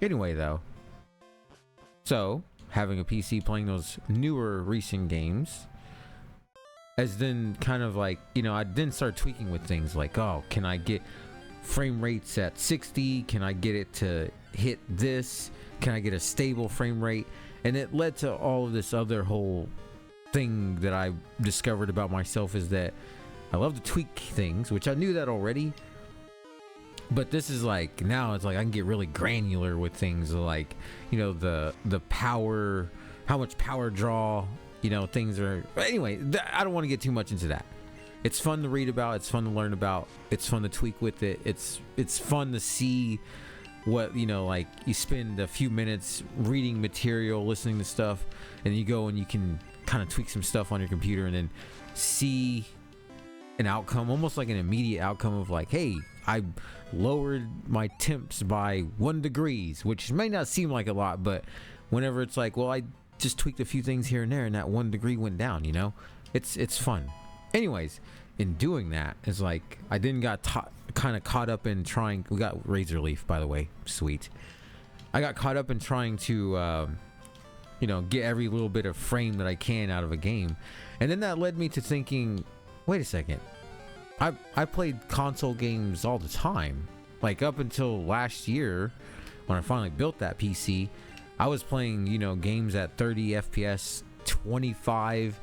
Anyway, though, so having a PC playing those newer recent games, as then kind of like, you know, I then start tweaking with things like, oh, can I get frame rates at 60? Can I get it to hit this? Can I get a stable frame rate? And it led to all of this other whole thing that I discovered about myself, is that I love to tweak things, which I knew that already. But this is like, now it's like I can get really granular with things like, you know, the power, how much power draw, you know, things are. But anyway, I don't want to get too much into that. It's fun to read about. It's fun to learn about. It's fun to tweak with it. It's fun to see what, you know, like you spend a few minutes reading material, listening to stuff, and you go and you can kind of tweak some stuff on your computer and then see an outcome, almost like an immediate outcome of like, hey, I lowered my temps by 1 degree, which may not seem like a lot, but whenever it's like, well, I just tweaked a few things here and there and that 1 degree went down, you know, it's fun. Anyways, in doing that, it's like I then got kind of caught up in trying. We got Razor Leaf, by the way, sweet. I got caught up in trying to you know, get every little bit of frame that I can out of a game, and then that led me to thinking, wait a second, I played console games all the time. Like up until last year when I finally built that PC, I was playing, you know, games at 30 FPS, 25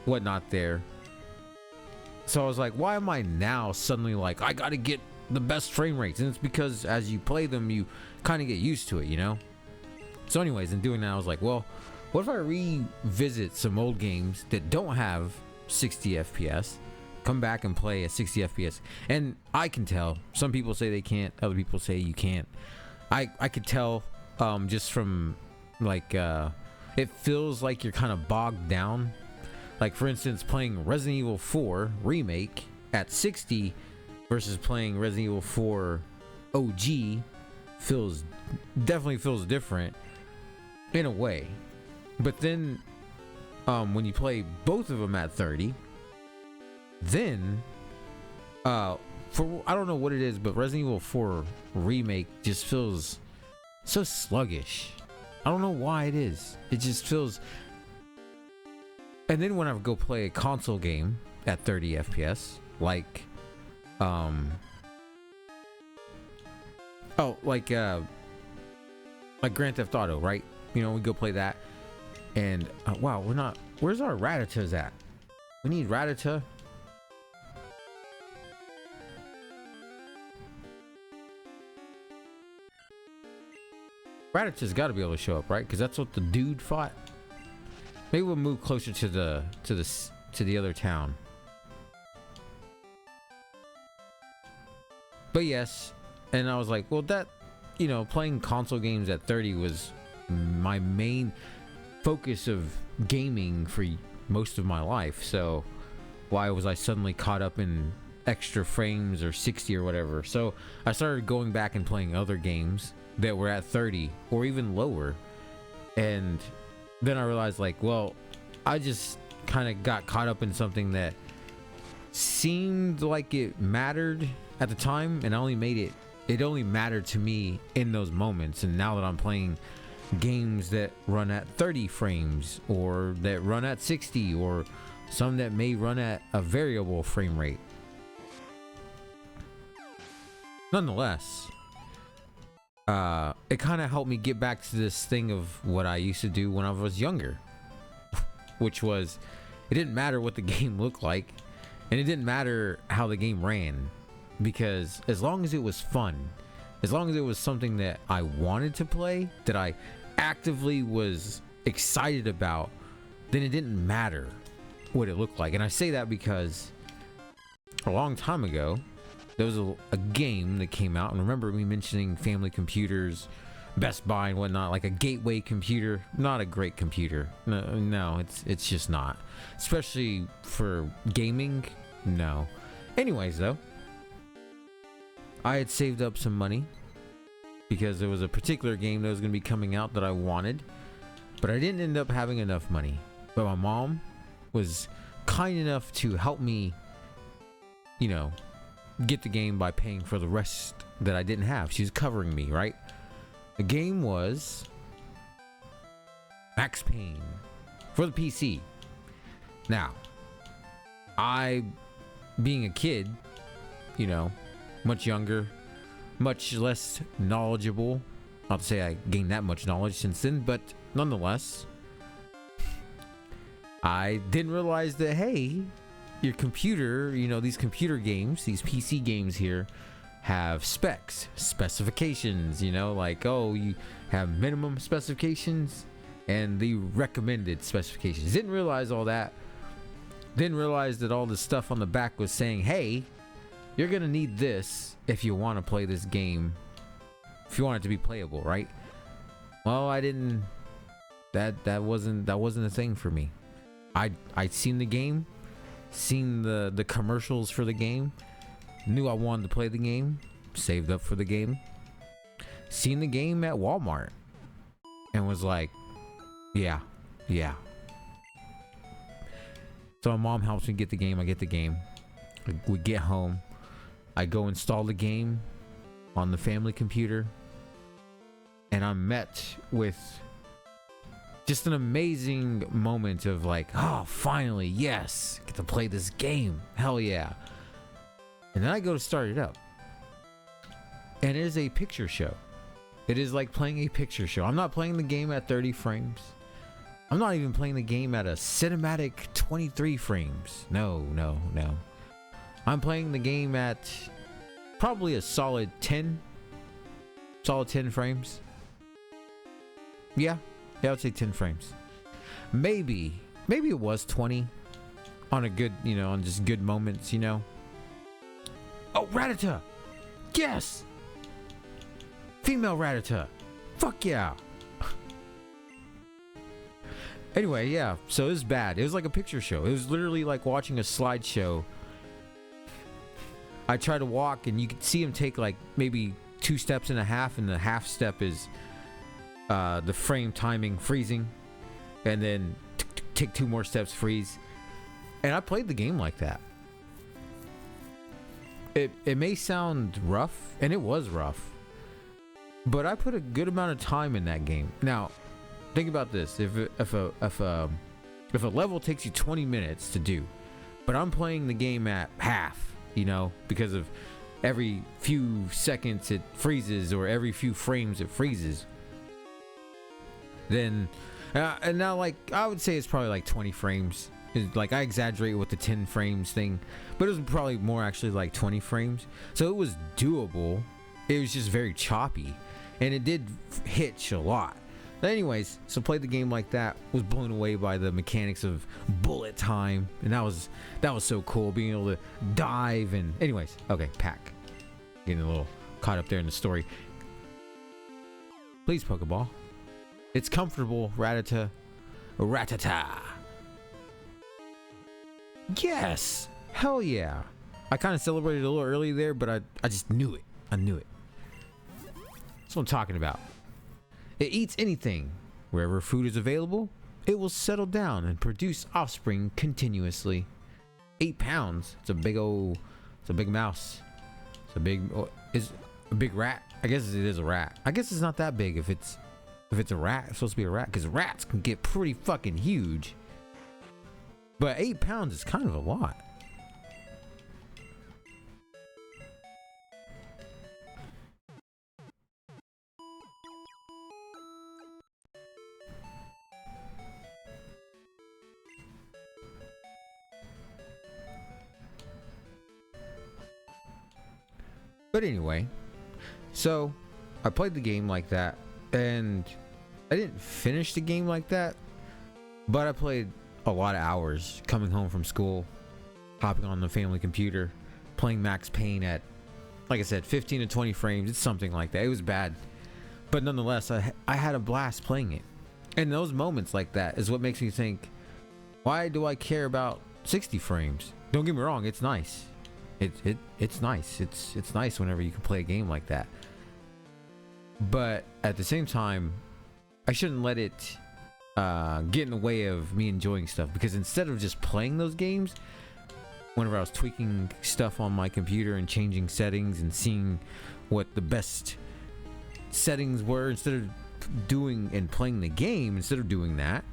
whatnot there. So I was like, why am I now suddenly like, I gotta get the best frame rates? And it's because as you play them, you kind of get used to it, you know? So anyways, in doing that, I was like, well, what if I revisit some old games that don't have 60 FPS, come back and play at 60 FPS? And I can tell, some people say they can't, other people say you can't. I could tell just from like, it feels like you're kind of bogged down. Like for instance, playing Resident Evil 4 Remake at 60 versus playing Resident Evil 4 OG definitely feels different in a way. But then when you play both of them at 30, then I don't know what it is, but Resident Evil 4 Remake just feels so sluggish. I don't know why it is. It just feels. And then when I go play a console game at 30 FPS, like like Grand Theft Auto, right? You know, we go play that, and wow, where's our Ratatas at? We need Ratata. Ratata's got to be able to show up, right? Because that's what the dude fought. Maybe we'll move closer to the other town. But yes, and I was like, well, that, you know, playing console games at 30 was my main focus of gaming for most of my life. So why was I suddenly caught up in extra frames or 60 or whatever? So I started going back and playing other games that were at 30 or even lower, and then I realized, like, well, I just kind of got caught up in something that seemed like it mattered at the time, and it only mattered to me in those moments. And now that I'm playing games that run at 30 frames or that run at 60 or some that may run at a variable frame rate, nonetheless, it kind of helped me get back to this thing of what I used to do when I was younger, which was, it didn't matter what the game looked like, and it didn't matter how the game ran, because as long as it was fun, as long as it was something that I wanted to play, that I actively was excited about, then it didn't matter what it looked like. And I say that because a long time ago, there was a game that came out, and remember me mentioning family computers, Best Buy and whatnot, like a gateway computer. Not a great computer. No, it's just not. Especially for gaming, no. Anyways, though, I had saved up some money because there was a particular game that was going to be coming out that I wanted, but I didn't end up having enough money. But my mom was kind enough to help me, you know, get the game by paying for the rest that I didn't have. She was covering me, right? The game was Max Payne for the PC. Now, I, being a kid, you know, much younger, much less knowledgeable. Not to say I gained that much knowledge since then, but nonetheless, I didn't realize that, hey, your computer, you know, these computer games, these PC games here, have specifications, you know, like, oh, you have minimum specifications and the recommended specifications. Didn't realize all that. Didn't realize that all the stuff on the back was saying, hey, you're gonna need this if you want to play this game, if you want it to be playable, right? Well, I didn't, that wasn't a thing for me. I'd seen the game, seen the commercials for the game, knew I wanted to play the game, saved up for the game, seen the game at Walmart, and was like, yeah. So my mom helps me get the game. I get the game. We get home. I go install the game on the family computer, and I'm met with just an amazing moment of like, oh, finally, yes, get to play this game. Hell yeah. And then I go to start it up, and it is a picture show. It is like playing a picture show. I'm not playing the game at 30 frames. I'm not even playing the game at a cinematic 23 frames. No. I'm playing the game at probably a solid 10 frames. Yeah, I would say 10 frames. Maybe it was 20 on a good, you know, on just good moments, you know. Oh, Rattata! Yes! Female Rattata! Fuck yeah! Anyway, yeah, so it was bad. It was like a picture show. It was literally like watching a slideshow. I tried to walk, and you could see him take like maybe 2 steps and a half, and the half step is the frame timing freezing, and then take 2 more steps, freeze. And I played the game like that. It may sound rough, and it was rough, but I put a good amount of time in that game. Now, think about this: if a level takes you 20 minutes to do, but I'm playing the game at half, you know, because of every few seconds it freezes, or every few frames it freezes, then and now, like, I would say it's probably like 20 frames. Like, I exaggerate with the 10 frames thing, but it was probably more actually like 20 frames. So it was doable. It was just very choppy, and it did hitch a lot. But anyways, so played the game like that. Was blown away by the mechanics of bullet time, and that was so cool, being able to dive. And anyways, okay, pack. Getting a little caught up there in the story. Please, Pokeball. It's comfortable, Rattata. Yes! Hell yeah! I kind of celebrated a little early there, but I just knew it. I knew it. That's what I'm talking about. It eats anything. Wherever food is available, it will settle down and produce offspring continuously. 8 pounds. It's a big mouse. It's a big rat. I guess it is a rat. I guess it's not that big if it's a rat. It's supposed to be a rat, because rats can get pretty fucking huge. But 8 pounds is kind of a lot. But anyway, so I played the game like that, and I didn't finish the game like that, but I played a lot of hours coming home from school, hopping on the family computer, playing Max Payne at, like I said, 15 to 20 frames. It's something like that. It was bad, but nonetheless, I had a blast playing it. And those moments like that is what makes me think, why do I care about 60 frames? Don't get me wrong, it's nice. It's nice. It's nice whenever you can play a game like that. But at the same time, I shouldn't let it get in the way of me enjoying stuff, because instead of just playing those games, whenever I was tweaking stuff on my computer and changing settings and seeing what the best settings were, instead of doing and playing the game, instead of doing that,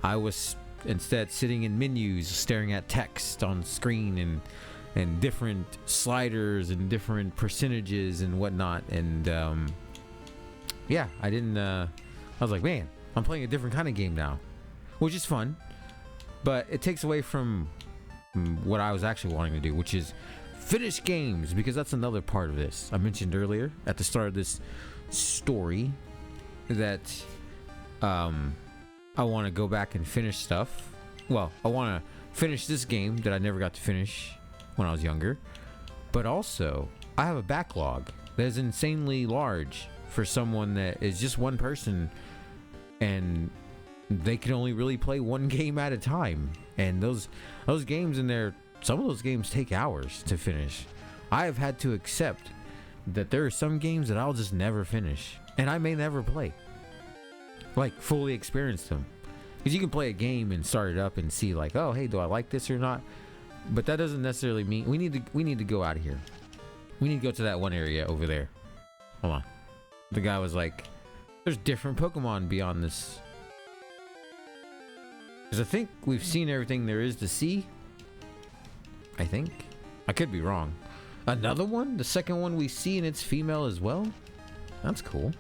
I was instead sitting in menus staring at text on screen and different sliders and different percentages and whatnot. And yeah, I was like, man, I'm playing a different kind of game now, which is fun, but it takes away from what I was actually wanting to do, which is finish games, because that's another part of this. I mentioned earlier at the start of this story that I want to go back and finish stuff. Well, I want to finish this game that I never got to finish when I was younger, but also I have a backlog that is insanely large for someone that is just one person and they can only really play one game at a time. And those games in there, some of those games take hours to finish. I have had to accept that there are some games that I'll just never finish, and I may never play, like fully experience them. Because you can play a game and start it up and see like, oh hey, do I like this or not? But that doesn't necessarily mean we need to go out of here. We need to go to that one area over there. Hold on. The guy was like, there's different Pokemon beyond this. Because I think we've seen everything there is to see. I think. I could be wrong. Another one? The second one we see, and it's female as well? That's cool.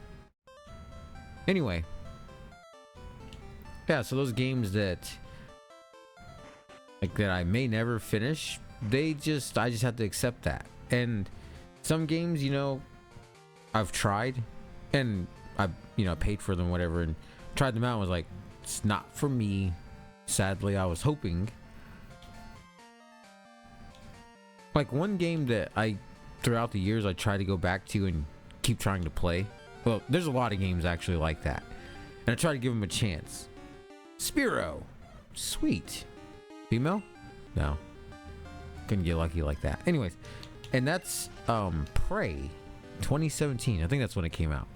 Anyway. Yeah, so those games that I may never finish, I just have to accept that. And some games, you know, I've tried and I paid for them, whatever, and tried them out and was like, it's not for me. Sadly, I was hoping. Like one game that throughout the years, I try to go back to and keep trying to play. Well, there's a lot of games actually like that. And I try to give them a chance. Spearow. Sweet. Female? No. Couldn't get lucky like that. Anyways. And that's Prey. 2017. I think that's when it came out.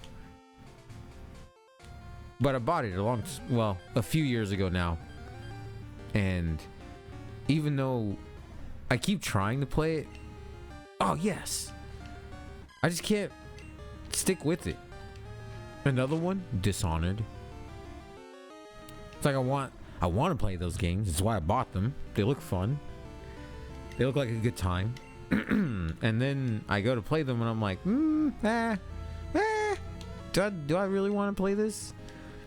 But I bought it a few years ago now. And even though I keep trying to play it, oh yes, I just can't stick with it. Another one, Dishonored. It's like I want to play those games. That's why I bought them. They look fun. They look like a good time. And then I go to play them and I'm like, do I really want to play this?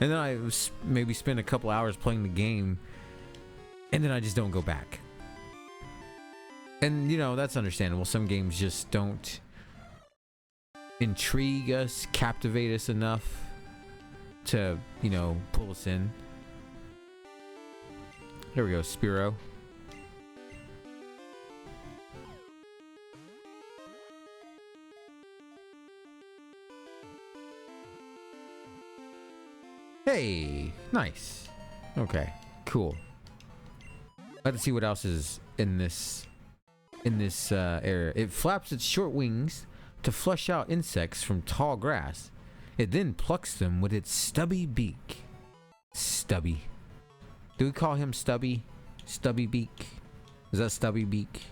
And then I maybe spend a couple hours playing the game, and then I just don't go back. And, you know, that's understandable. Some games just don't intrigue us, captivate us enough to, you know, pull us in. There we go, Spearow. Hey, nice. Okay, cool. Let's see what else is in this area. It flaps its short wings to flush out insects from tall grass. It then plucks them with its stubby beak. Stubby. Do we call him Stubby? Stubby beak? Is that Stubby beak?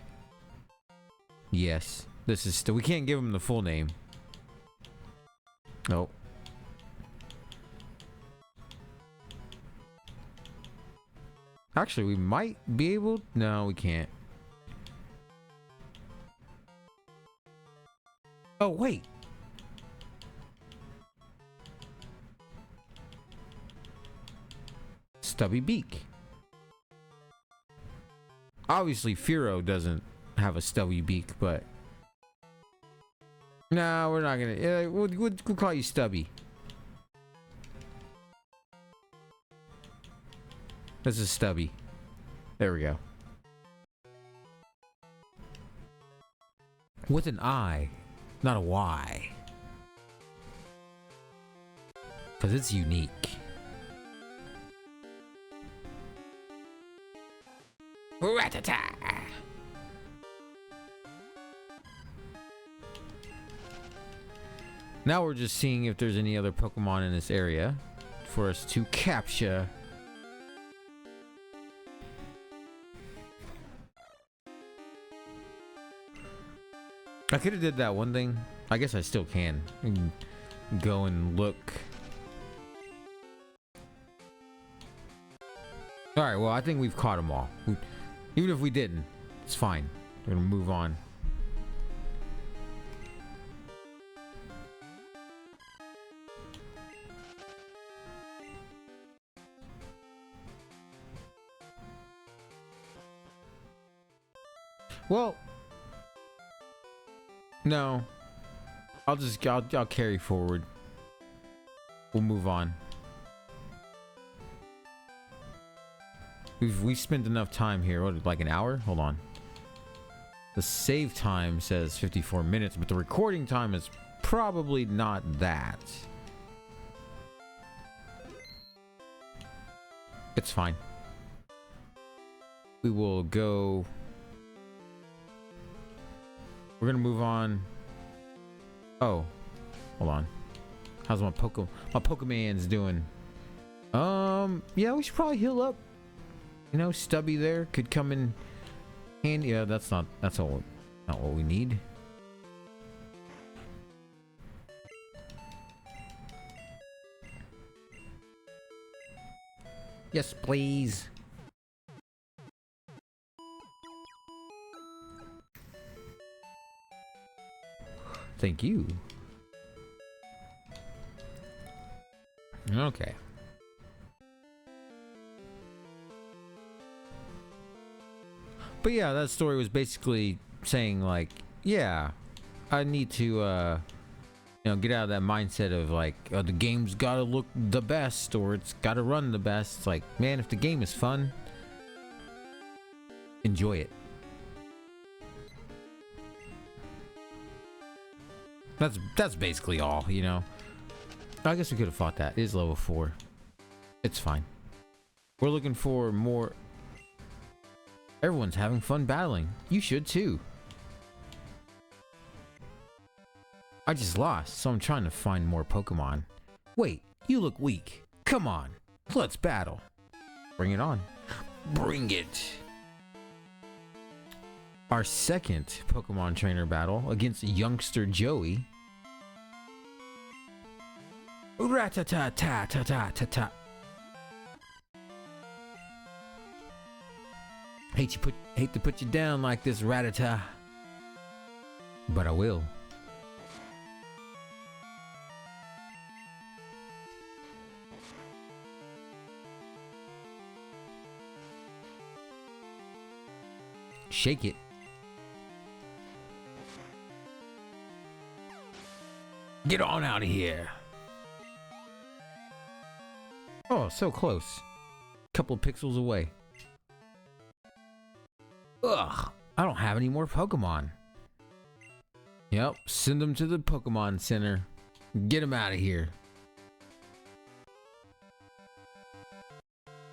Yes. This is we can't give him the full name. Nope. Actually, we might be able... No, we can't. Oh, wait. Stubby beak. Obviously, Fearow doesn't have a stubby beak, but... No, we're not gonna... we'll call you Stubby. This is Stubby. There we go. With an I, not a Y. Because it's unique. Ratata! Now we're just seeing if there's any other Pokemon in this area for us to capture. I could have did that one thing. I guess I still can. I can go and look. All right, well, I think we've caught them all. Even if we didn't, it's fine. We're gonna move on. Well, no, I'll carry forward. We'll move on. We spent enough time here. What, like an hour? Hold on. The save time says 54 minutes, but the recording time is probably not that. It's fine. We will go. We're gonna move on. Oh, hold on. How's my Pokemon's doing? Yeah, we should probably heal up. You know, Stubby there could come in handy. Yeah, that's not what we need. Yes, please. Thank you. Okay. But yeah, that story was basically saying like, yeah, I need to, you know, get out of that mindset of like, oh, the game's gotta look the best or it's gotta run the best. It's like, man, if the game is fun, enjoy it. That's basically all, you know. I guess we could have fought that. It is level 4. It's fine. We're looking for more. Everyone's having fun battling. You should too. I just lost, so I'm trying to find more Pokemon. Wait, you look weak. Come on, let's battle. Bring it on. Bring it. Our second Pokemon trainer battle against youngster Joey. Rat-ta-ta-ta-ta-ta-ta-ta. Hate to put you down like this, Rattata, but I will. Shake it. Get on out of here. Oh, so close. Couple of pixels away. Ugh, I don't have any more Pokemon. Yep, send them to the Pokemon Center. Get them out of here.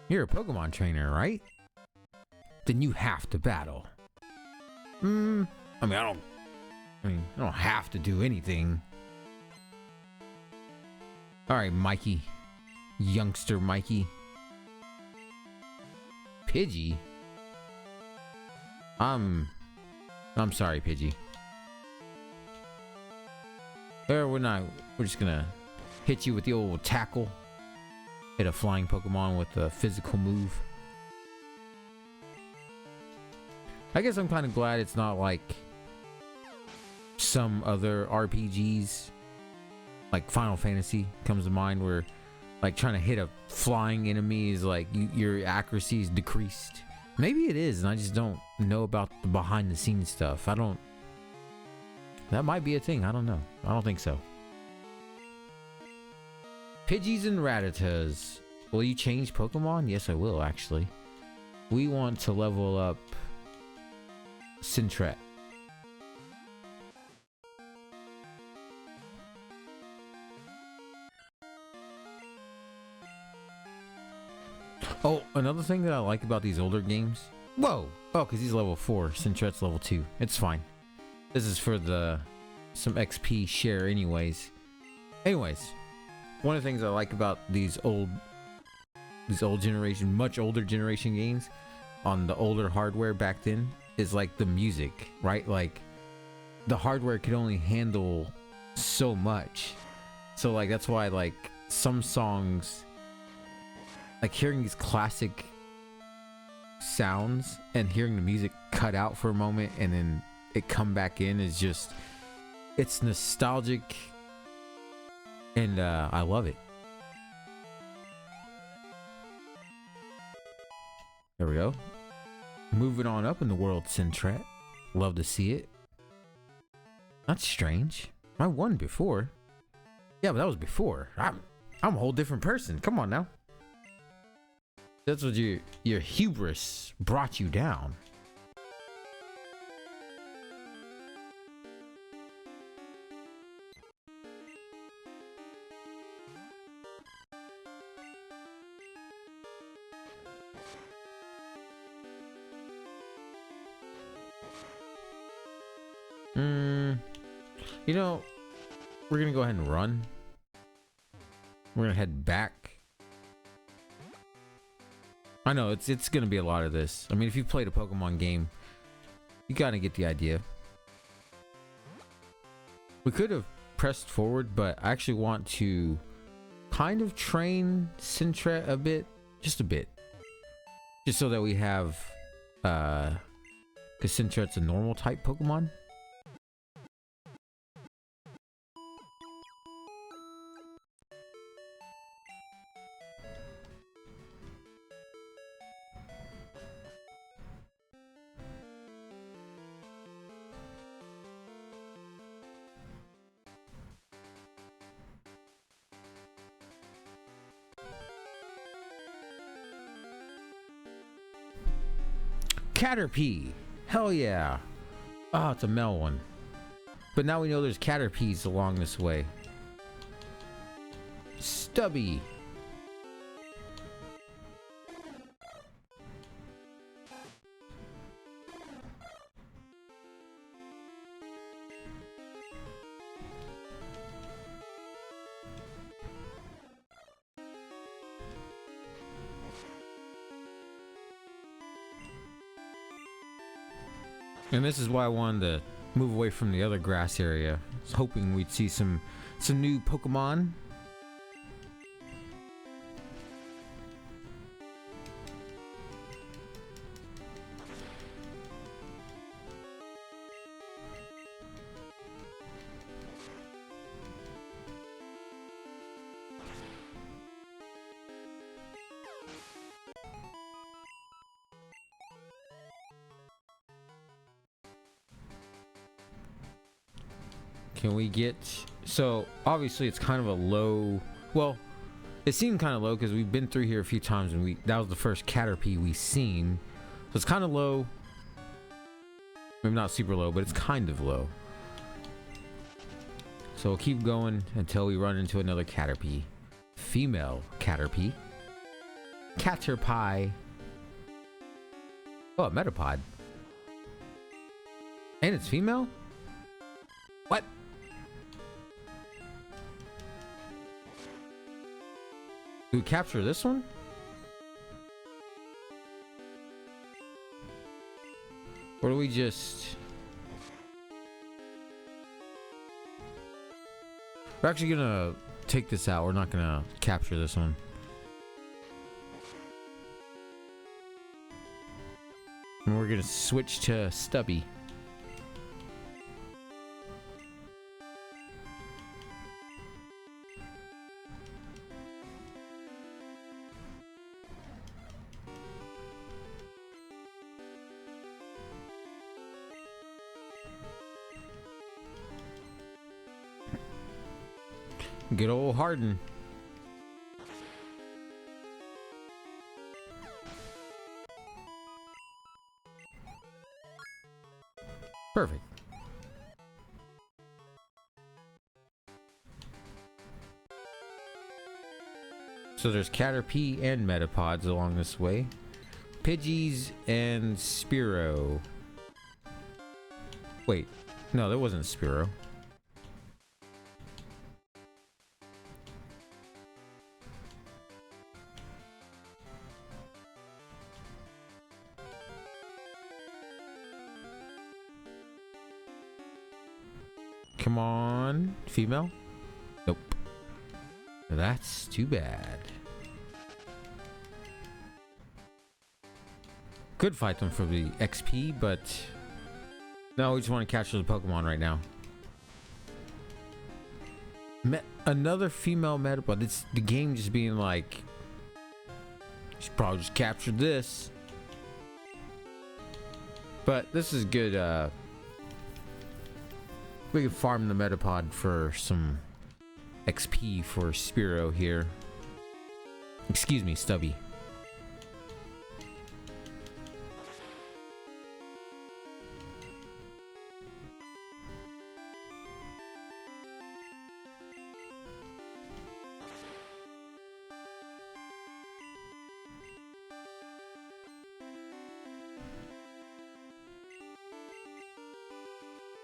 You're a Pokemon trainer, right? Then you have to battle. I mean, I don't have to do anything. All right, Mikey. Youngster Mikey. Pidgey? I'm sorry, Pidgey. We're just gonna hit you with the old tackle. Hit a flying Pokemon with a physical move. I guess I'm kind of glad it's not like some other RPGs. Like Final Fantasy comes to mind, where like trying to hit a flying enemy is like your accuracy is decreased. Maybe it is, and I just don't know about the behind the scenes stuff. That might be a thing. I don't know. I don't think so. Pidgeys and Rattatas. Will you change Pokemon? Yes, I will, actually. We want to level up Sintret. Oh, another thing that I like about these older games. Whoa! Oh, because he's level 4. Sintret's level 2. It's fine. This is for some XP share anyways. Anyways, one of the things I like about these old generation, much older generation games on the older hardware back then is like the music, right? Like the hardware could only handle so much. So like that's why like some songs, like hearing these classic sounds and hearing the music cut out for a moment and then it come back in is just, it's nostalgic, and I love it. There we go. Moving on up in the world, Sintret. Love to see it. That's strange. I won before. Yeah, but that was before. I'm a whole different person. Come on now. That's what your hubris brought you down. You know, we're gonna go ahead and run. We're gonna head back. I know it's gonna be a lot of this. I mean, if you've played a Pokemon game, you gotta get the idea. We could have pressed forward, but I actually want to kind of train Sintret a bit, just a bit, just so that we have, because Sintret's a normal type Pokemon. Caterpie, hell yeah. Oh, it's a male one, but now we know there's Caterpies along this way. Stubby. And this is why I wanted to move away from the other grass area. I was hoping we'd see some new Pokemon. Can we get, so obviously it's kind of a low, well, it seemed kind of low because we've been through here a few times and that was the first Caterpie we've seen. So it's kind of low. Maybe not super low, but it's kind of low. So we'll keep going until we run into another Caterpie. Female Caterpie. Caterpie. Oh, a Metapod. And it's female? What? Do we capture this one? Or do we just... We're actually gonna take this out. We're not gonna capture this one. And we're gonna switch to Stubby. Good old Harden. Perfect. So there's Caterpie and Metapods along this way. Pidgeys and Spearow. Wait, no, there wasn't Spearow. Come on, female. Nope. That's too bad. Could fight them for the XP, but no, we just want to capture the Pokemon right now. Another female Metapod. It's the game just being like, you should probably just capture this. But this is good. We can farm the Metapod for some XP for Spearow here. Excuse me, Stubby.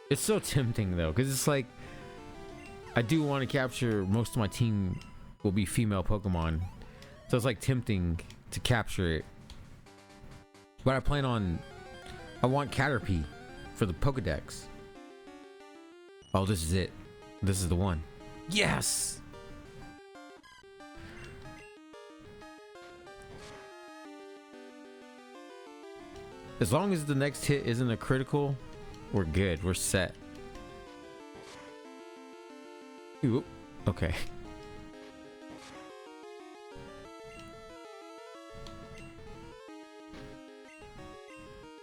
It's so tempting though, because it's like I do want to capture, most of my team will be female Pokemon, so it's like tempting to capture it. But I want Caterpie for the Pokédex. Oh, this is it. This is the one. Yes! As long as the next hit isn't a critical, we're good. We're set. Ooh, okay.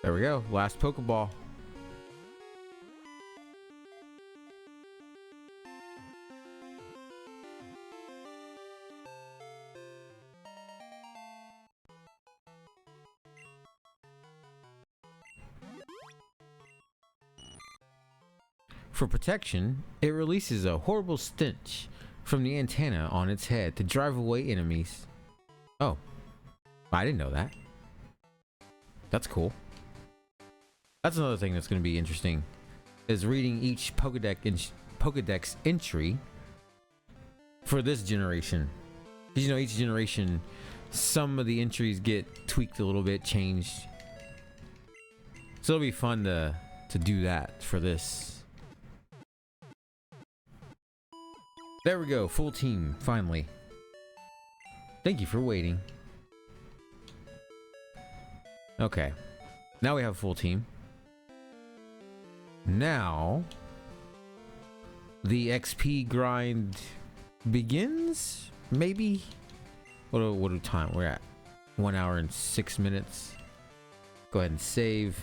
There we go. Last Pokeball. For protection, it releases a horrible stench from the antenna on its head to drive away enemies. Oh, I didn't know that. That's cool. That's another thing that's going to be interesting, is reading each Pokédex entry for this generation. Because, you know, each generation, some of the entries get tweaked a little bit, changed. So it'll be fun to do that for this. There we go, full team, finally. Thank you for waiting. Okay, now we have a full team. Now, the XP grind begins, maybe? What time we're at? 1 hour and 6 minutes. Go ahead and save.